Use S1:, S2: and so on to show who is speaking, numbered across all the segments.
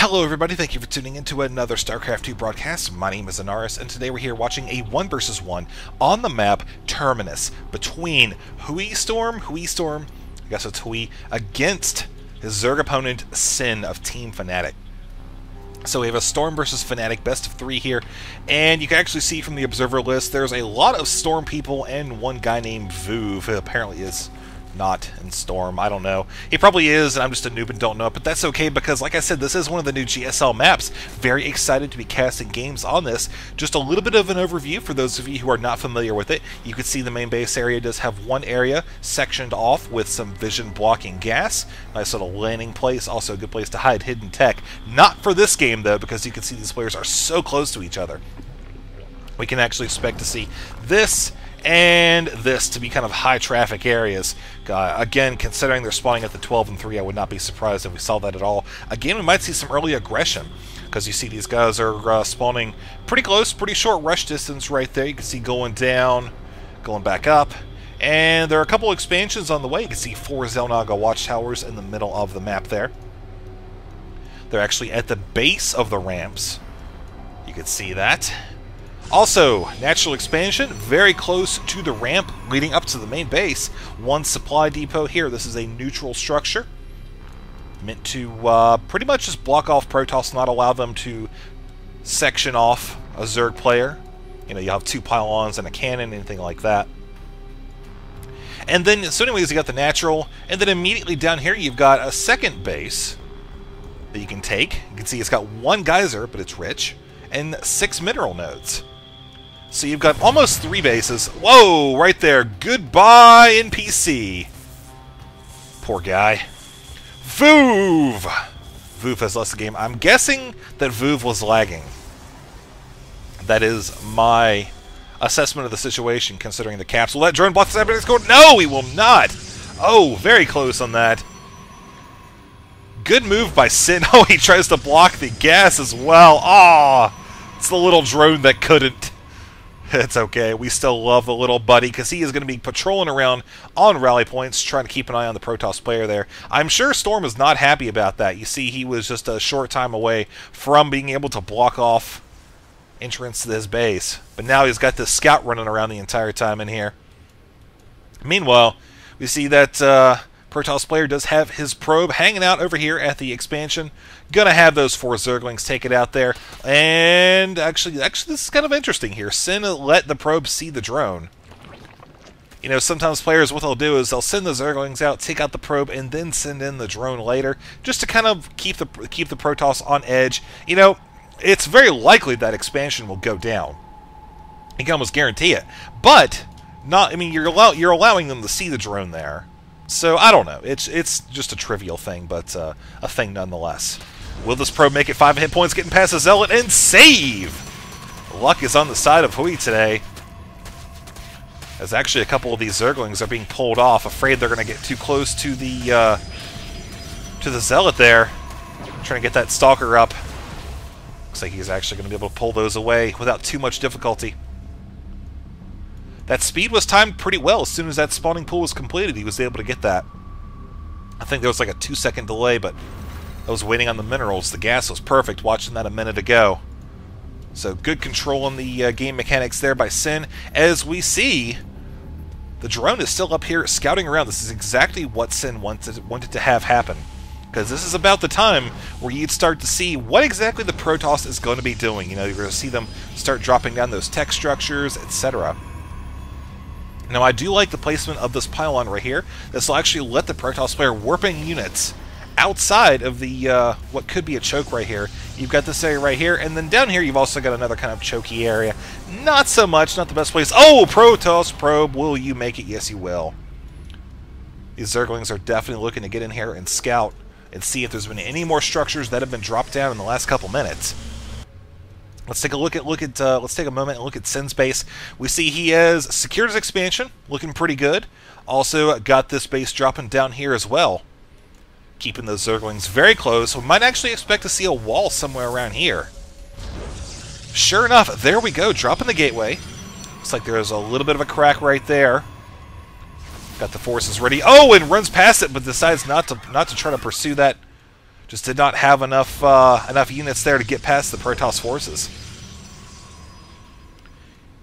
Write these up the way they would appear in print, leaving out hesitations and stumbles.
S1: Hello everybody, thank you for tuning in to another StarCraft 2 broadcast. My name is Anaris, and today we're here watching a 1 versus 1 on the map Terminus between HuiStorm, I guess it's Hui, against his Zerg opponent Sin of Team Fnatic. So we have a Storm versus Fnatic best of 3 here, and you can actually see from the observer list there's a lot of Storm people and one guy named Vuv who apparently is not in Storm. I don't know. He probably is, and I'm just a noob and don't know it, but that's okay because, like I said, this is one of the new GSL maps. Very excited to be casting games on this. Just a little bit of an overview for those of you who are not familiar with it. You can see the main base area does have one area sectioned off with some vision blocking gas. Nice little landing place, also a good place to hide hidden tech. Not for this game, though, because you can see these players are so close to each other. We can actually expect to see this and this to be kind of high traffic areas. Again, considering they're spawning at the 12 and 3, I would not be surprised if we saw that at all. Again, we might see some early aggression, because you see these guys are spawning pretty close, pretty short rush distance right there. You can see going down, going back up, and there are a couple expansions on the way. You can see 4 xel'naga watchtowers in the middle of the map there. They're actually at the base of the ramps. You can see that. Also, natural expansion, very close to the ramp leading up to the main base. One supply depot here. This is a neutral structure meant to pretty much just block off Protoss, not allow them to section off a Zerg player. You know, you have 2 pylons and a cannon, anything like that. And then, so anyways, you got the natural, and then immediately down here you've got a second base that you can take. You can see it's got 1 geyser, but it's rich, and 6 mineral nodes. So you've got almost 3 bases. Whoa, right there. Goodbye, NPC. Poor guy. Vuv! Vuv has lost the game. I'm guessing that Vuv was lagging. That is my assessment of the situation, considering the caps. Will that drone block the cybernetic score? No, he will not! Oh, very close on that. Good move by Sin. Oh, he tries to block the gas as well. Ah, it's the little drone that couldn't. It's okay. We still love the little buddy because he is going to be patrolling around on rally points, trying to keep an eye on the Protoss player there. I'm sure Storm is not happy about that. You see, he was just a short time away from being able to block off entrance to his base. But now he's got this scout running around the entire time in here. Meanwhile, we see that Protoss player does have his probe hanging out over here at the expansion. Gonna have those 4 Zerglings take it out there. And actually this is kind of interesting here. Sin let the probe see the drone. You know, sometimes players, what they'll do is they'll send the Zerglings out, take out the probe, and then send in the drone later, just to kind of keep the Protoss on edge. You know, it's very likely that expansion will go down. You can almost guarantee it. But not. I mean, you're allowing them to see the drone there. So, I don't know. It's just a trivial thing, but a thing nonetheless. Will this probe make it 5 hit points, getting past the Zealot, and save? Luck is on the side of Hui today. As actually a couple of these Zerglings are being pulled off, afraid they're going to get too close to the Zealot there. Trying to get that Stalker up. Looks like he's actually going to be able to pull those away without too much difficulty. That speed was timed pretty well. As soon as that spawning pool was completed, he was able to get that. I think there was like a 2-second delay, but I was waiting on the minerals. The gas was perfect, watching that a minute ago. So good control on the game mechanics there by Sin. As we see, the drone is still up here scouting around. This is exactly what Sin wanted to have happen. Because this is about the time where you'd start to see what exactly the Protoss is going to be doing. You know, you're going to see them start dropping down those tech structures, etc. Now, I do like the placement of this pylon right here. This will actually let the Protoss player warping units outside of the what could be a choke right here. You've got this area right here, and then down here you've also got another kind of chokey area. Not so much, not the best place. Oh, Protoss probe, will you make it? Yes, you will. These Zerglings are definitely looking to get in here and scout and see if there's been any more structures that have been dropped down in the last couple minutes. Let's take a let's take a moment and look at Sin's base. We see he has secured his expansion, looking pretty good. Also got this base dropping down here as well, keeping those Zerglings very close. We might actually expect to see a wall somewhere around here. Sure enough, there we go, dropping the gateway. Looks like there's a little bit of a crack right there. Got the forces ready. Oh, and runs past it, but decides not to try to pursue that Just did not have enough units there to get past the Protoss forces.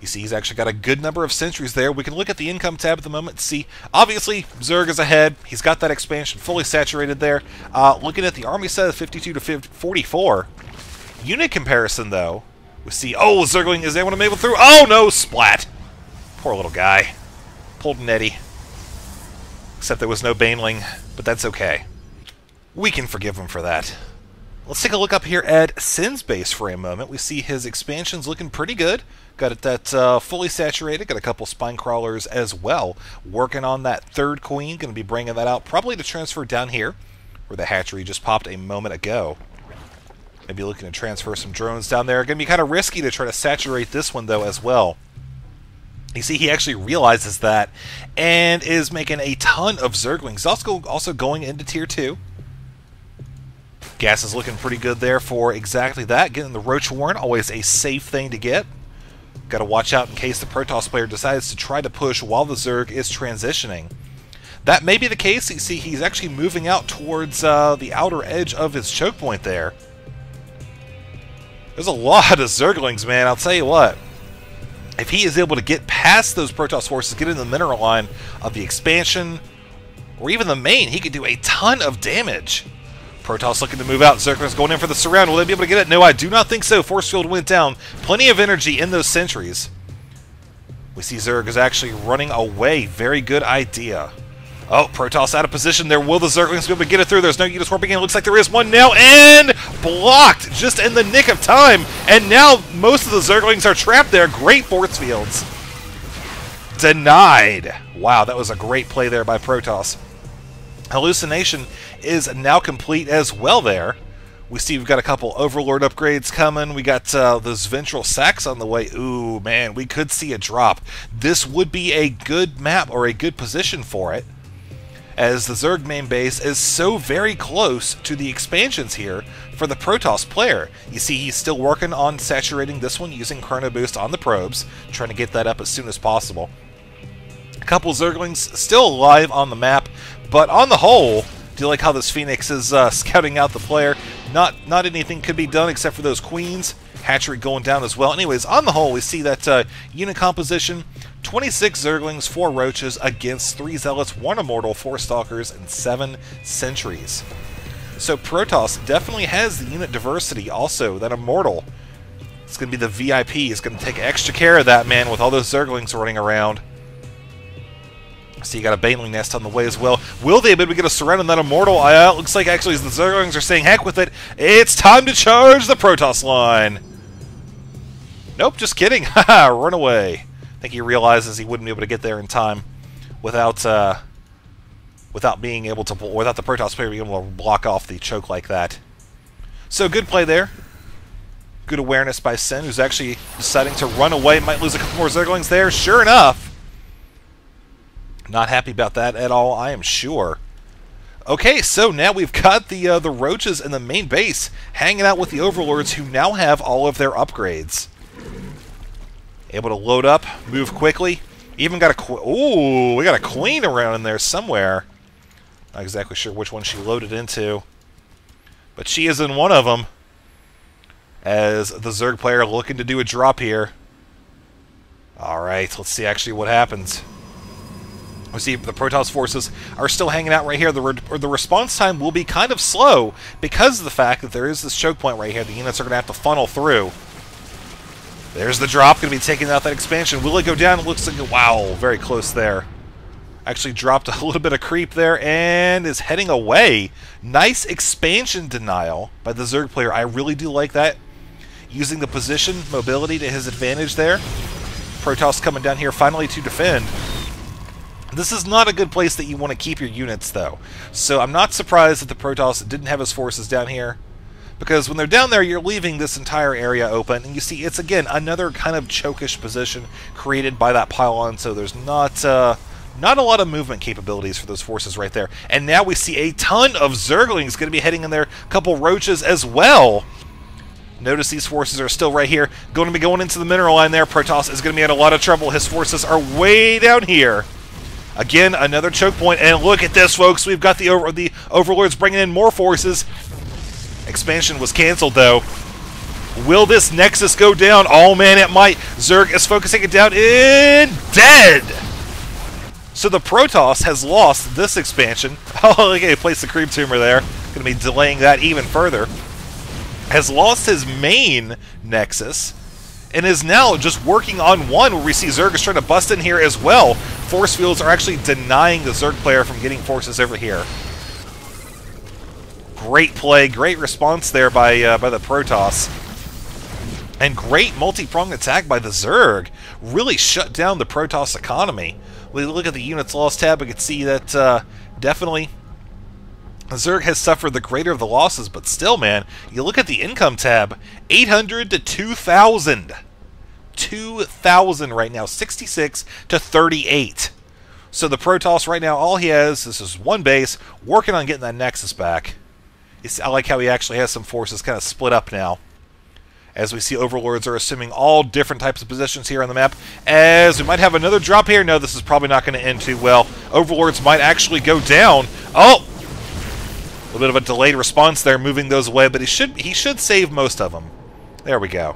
S1: You see he's actually got a good number of sentries there. We can look at the income tab at the moment to see, obviously, Zerg is ahead. He's got that expansion fully saturated there. Looking at the army set of 52 to 44. Unit comparison, though, we see, oh, Zergling is able to make it through. Oh, no, splat. Poor little guy. Pulled an Eddie. Except there was no Baneling, but that's okay. We can forgive him for that. Let's take a look up here at Sen's base for a moment. We see his expansion's looking pretty good. Got that fully saturated. Got a couple spine crawlers as well. Working on that third queen. Going to be bringing that out probably to transfer down here, where the hatchery just popped a moment ago. Maybe looking to transfer some drones down there. Going to be kind of risky to try to saturate this one, though, as well. You see, he actually realizes that and is making a ton of Zerglings. Also going into Tier 2. Gas is looking pretty good there for exactly that. Getting the Roach Warren, always a safe thing to get. Got to watch out in case the Protoss player decides to try to push while the Zerg is transitioning. That may be the case. You see, he's actually moving out towards the outer edge of his choke point there. There's a lot of Zerglings, man. I'll tell you what. If he is able to get past those Protoss forces, get in the mineral line of the expansion, or even the main, he could do a ton of damage. Protoss looking to move out. Zerglings going in for the surround. Will they be able to get it? No, I do not think so. Force field went down. Plenty of energy in those sentries. We see Zerg is actually running away. Very good idea. Oh, Protoss out of position there. Will the Zerglings be able to get it through? There's no units warping in. It looks like there is one now. And blocked just in the nick of time. And now most of the Zerglings are trapped there. Great force fields. Denied. Wow, that was a great play there by Protoss. Hallucination is now complete as well there. We see we've got a couple Overlord upgrades coming. We got those Ventral Sacks on the way. Ooh, man, we could see a drop. This would be a good map or a good position for it, as the Zerg main base is so very close to the expansions here for the Protoss player. You see he's still working on saturating this one using Chrono Boost on the probes, trying to get that up as soon as possible. A couple Zerglings still alive on the map, but on the whole, do you like how this Phoenix is scouting out the player? Not anything could be done except for those queens. Hatchery going down as well. Anyways, on the whole, we see that unit composition: 26 Zerglings, 4 Roaches against 3 Zealots, 1 Immortal, 4 Stalkers, and 7 Sentries. So Protoss definitely has the unit diversity. Also, that Immortal, it's going to be the VIP. He's going to take extra care of that, man, with all those Zerglings running around. So you got a Baneling nest on the way as well. Will they be able to get a surround on that Immortal? It looks like actually the Zerglings are saying heck with it. It's time to charge the Protoss line. Nope, just kidding. Haha, run away. I think he realizes he wouldn't be able to get there in time without the Protoss player being able to block off the choke like that. So good play there. Good awareness by Sen, who's actually deciding to run away. Might lose a couple more Zerglings there. Sure enough. Not happy about that at all, I am sure. Okay, so now we've got the Roaches in the main base hanging out with the Overlords, who now have all of their upgrades. Able to load up, move quickly. Even got a ooh, we got a Queen around in there somewhere. Not exactly sure which one she loaded into, but she is in one of them. As the Zerg player looking to do a drop here. All right, let's see actually what happens. We see the Protoss forces are still hanging out right here. The response time will be kind of slow because of the fact that there is this choke point right here. The units are going to have to funnel through. There's the drop, going to be taking out that expansion. Will it go down? It looks like, wow, very close there. Actually dropped a little bit of creep there and is heading away. Nice expansion denial by the Zerg player. I really do like that. Using the position mobility to his advantage there. Protoss coming down here finally to defend. This is not a good place that you want to keep your units, though. So I'm not surprised that the Protoss didn't have his forces down here, because when they're down there, you're leaving this entire area open, and you see it's, again, another kind of chokish position created by that pylon, so there's not a lot of movement capabilities for those forces right there. And now we see a ton of Zerglings going to be heading in there, a couple Roaches as well. Notice these forces are still right here, going to be going into the mineral line there. Protoss is going to be in a lot of trouble. His forces are way down here. Again, another choke point, and look at this, folks. We've got the Overlords bringing in more forces. Expansion was canceled, though. Will this Nexus go down? Oh, man, it might. Zerg is focusing it down in dead. So the Protoss has lost this expansion. Oh, look at he placed the creep tumor there. Going to be delaying that even further. Has lost his main Nexus and is now just working on one where we see Zerg is trying to bust in here as well. Force fields are actually denying the Zerg player from getting forces over here. Great play, great response there by the Protoss. And great multi-pronged attack by the Zerg. Really shut down the Protoss economy. We look at the units lost tab, we can see that definitely Zerg has suffered the greater of the losses, but still, man, you look at the income tab, 800 to 2,000. 2,000 right now, 66 to 38. So the Protoss right now, all he has, this is one base, working on getting that Nexus back. I like how he actually has some forces kind of split up now. As we see, Overlords are assuming all different types of positions here on the map. As we might have another drop here. No, this is probably not going to end too well. Overlords might actually go down. Oh! A little bit of a delayed response there, moving those away, but he should save most of them. There we go.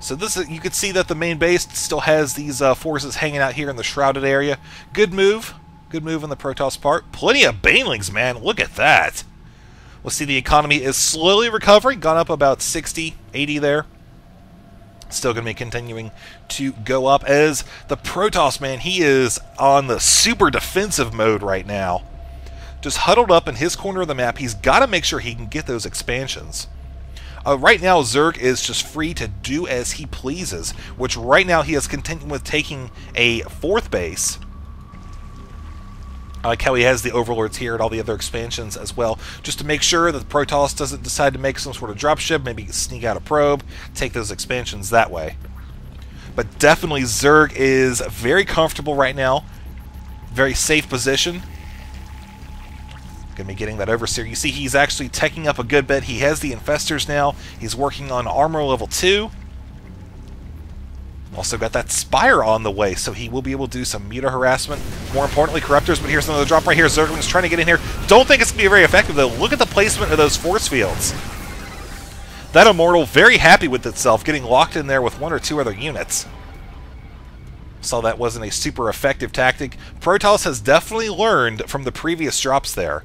S1: So this is, you can see that the main base still has these forces hanging out here in the shrouded area. Good move. Good move on the Protoss part. Plenty of Banelings, man. Look at that. We'll see the economy is slowly recovering. Gone up about 60, 80 there. Still going to be continuing to go up as the Protoss, man, he is on the super defensive mode right now. Just huddled up in his corner of the map. He's got to make sure he can get those expansions. Right now, Zerg is just free to do as he pleases, which right now he is continuing with taking a fourth base. I like how he has the Overlords here and all the other expansions as well, just to make sure that the Protoss doesn't decide to make some sort of dropship, maybe sneak out a probe, take those expansions that way. But definitely Zerg is very comfortable right now, very safe position. Going to be getting that Overseer. You see he's actually teching up a good bit. He has the Infestors now. He's working on Armor level 2. Also got that Spire on the way, so he will be able to do some meter harassment. More importantly, Corruptors, but here's another drop right here. Zergling's trying to get in here. Don't think it's going to be very effective, though. Look at the placement of those force fields. That Immortal very happy with itself, getting locked in there with one or two other units. Saw that wasn't a super effective tactic. Protoss has definitely learned from the previous drops there.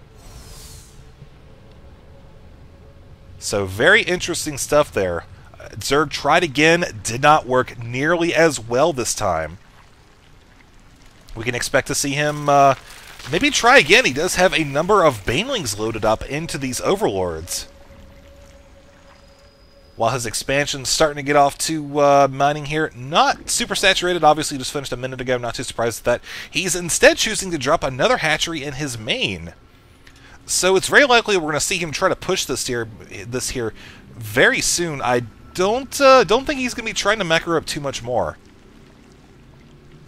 S1: So very interesting stuff there. Zerg tried again, did not work nearly as well this time. We can expect to see him maybe try again. He does have a number of Banelings loaded up into these Overlords. While his expansion's starting to get off to mining here, not super saturated, obviously just finished a minute ago, not too surprised at that. He's instead choosing to drop another hatchery in his main. So it's very likely we're going to see him try to push this here very soon. I don't think he's going to be trying to mech her up too much more,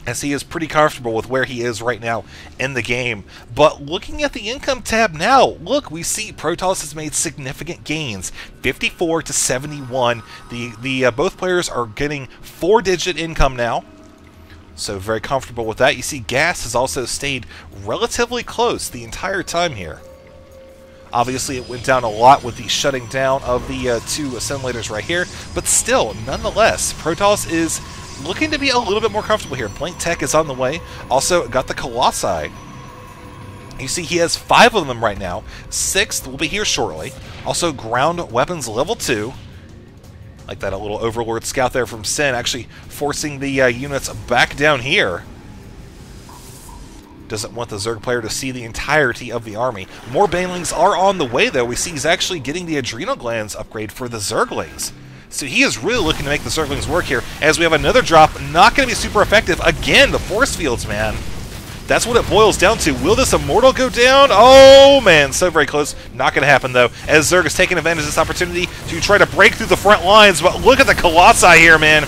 S1: as he is pretty comfortable with where he is right now in the game. But looking at the income tab now, look, we see Protoss has made significant gains, 54 to 71. Both players are getting 4-digit income now, so very comfortable with that. You see gas has also stayed relatively close the entire time here. Obviously, it went down a lot with the shutting down of the two assimilators right here, but still, nonetheless, Protoss is looking to be a little bit more comfortable here. Blank Tech is on the way. Also, got the Colossi. You see, he has 5 of them right now. 6th will be here shortly. Also, ground weapons level 2. Like that, a little Overlord scout there from Sen, actually forcing the units back down here. Doesn't want the Zerg player to see the entirety of the army. More Banelings are on the way, though. We see he's actually getting the Adrenal Glands upgrade for the Zerglings. So he is really looking to make the Zerglings work here, as we have another drop. Not going to be super effective. Again, the force fields, man. That's what it boils down to. Will this Immortal go down? Oh, man, so very close. Not going to happen, though, as Zerg is taking advantage of this opportunity to try to break through the front lines. But look at the Colossi here, man.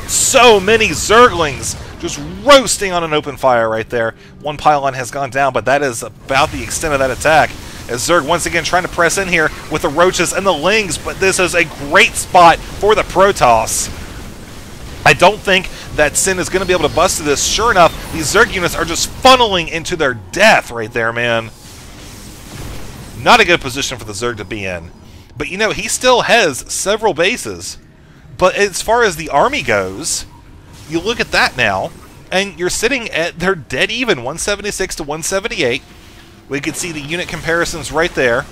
S1: So many Zerglings just roasting on an open fire right there. One pylon has gone down, but that is about the extent of that attack. As Zerg once again trying to press in here with the Roaches and the Lings, but this is a great spot for the Protoss. I don't think that Sin is going to be able to bust through this. Sure enough, these Zerg units are just funneling into their death right there, man. Not a good position for the Zerg to be in. But, you know, he still has several bases. But as far as the army goes, you look at that now, and you're sitting at, they're dead even, 176 to 178. We can see the unit comparisons right there.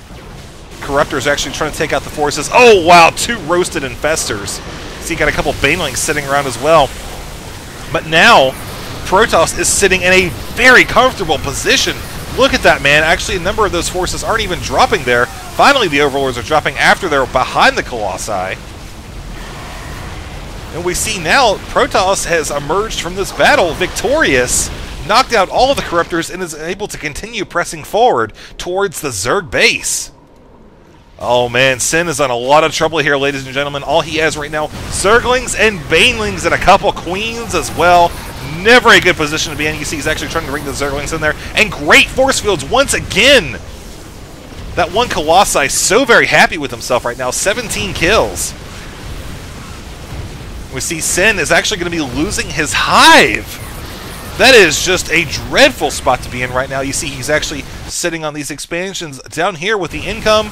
S1: Corruptor's actually trying to take out the forces. Oh, wow, 2 roasted infestors. So you got a couple banelings sitting around as well. But now, Protoss is sitting in a very comfortable position. Look at that, man. Actually, a number of those forces aren't even dropping there. Finally, the Overlords are dropping after they're behind the Colossi. And we see now Protoss has emerged from this battle victorious, knocked out all of the Corruptors, and is able to continue pressing forward towards the Zerg base. Oh man, Sen is in a lot of trouble here, ladies and gentlemen. All he has right now, Zerglings and Banelings and a couple Queens as well. Never a good position to be in. You see he's actually trying to bring the Zerglings in there. And great force fields once again. That one Colossi so very happy with himself right now. 17 kills. We see Sen is actually going to be losing his hive. That is just a dreadful spot to be in right now. You see he's actually sitting on these expansions down here with the income.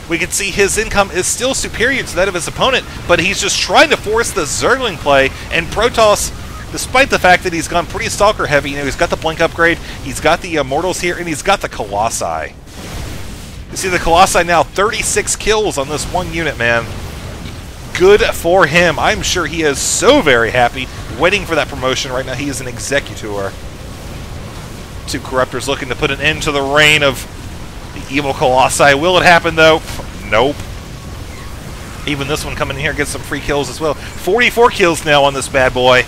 S1: We can see his income is still superior to that of his opponent, but he's just trying to force the Zergling play, and Protoss, despite the fact that he's gone pretty Stalker heavy, you know, he's got the Blink upgrade, he's got the Immortals here, and he's got the Colossi. You see the Colossi now, 36 kills on this one unit, man. Good for him. I'm sure he is so very happy, waiting for that promotion right now. He is an Executor. 2 Corruptors looking to put an end to the reign of the evil Colossi. Will it happen, though? Nope. Even this one coming in here gets some free kills as well. 44 kills now on this bad boy.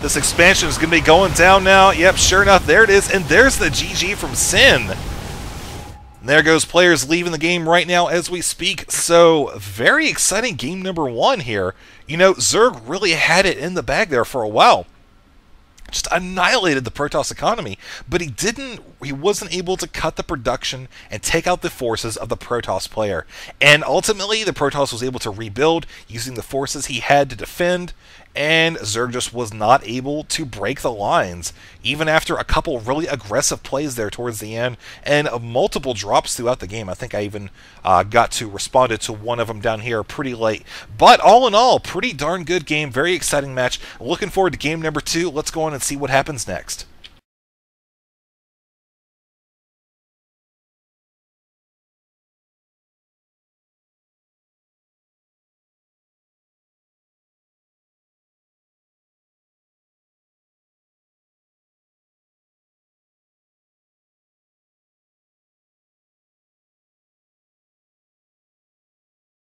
S1: This expansion is going to be going down now. Yep, sure enough, there it is. And there's the GG from Sen. And there goes players leaving the game right now as we speak. So, very exciting game number 1 here. You know, Zerg really had it in the bag there for a while. Just annihilated the Protoss economy, but he wasn't able to cut the production and take out the forces of the Protoss player. And ultimately, the Protoss was able to rebuild using the forces he had to defend, and Zerg just was not able to break the lines, even after a couple really aggressive plays there towards the end, and multiple drops throughout the game. I think I even got to responded to one of them down here pretty late. But all in all, pretty darn good game, very exciting match. Looking forward to game number 2. Let's go on and see what happens next.